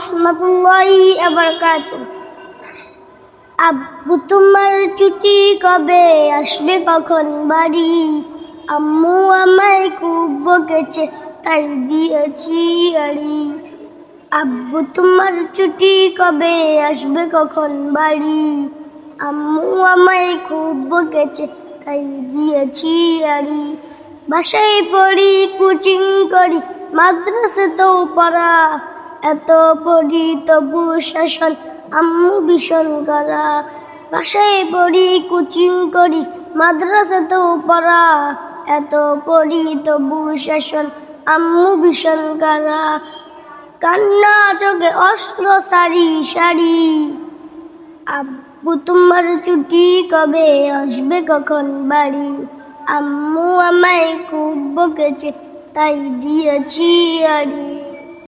রহমতুল্লাহি ওয়া বারাকাতুহু। আব্বু তোমার ছুটি কবে আসবে কখন বাড়ি? আম্মু আমায় খুব বকেছে তাই দিয়েছি আড়ি। আব্বু তোমার ছুটি কবে আসবে কখন বাড়ি? আম্মু আমায় খুব বকেছে তাই দিয়েছি আড়ি। বাসায় পড়ি কোচিং করি মাদ্রাসাতেও পড়া, এত পড়ি তবু শাসন আম্মু ভীষণ করা। বাসায় পড়ি কোচিং করি মাদ্রাসাতেও পড়া, এত পড়ি তবু শাসন আম্মু ভীষণ করা। কান্না চোখে অশ্রু সারি সারি, আব্বু তোমার ছুটি কবে আসবে কখন বাড়ি? আম্মু আমায় খুব বকেছে তাই দিয়েছি আড়ি।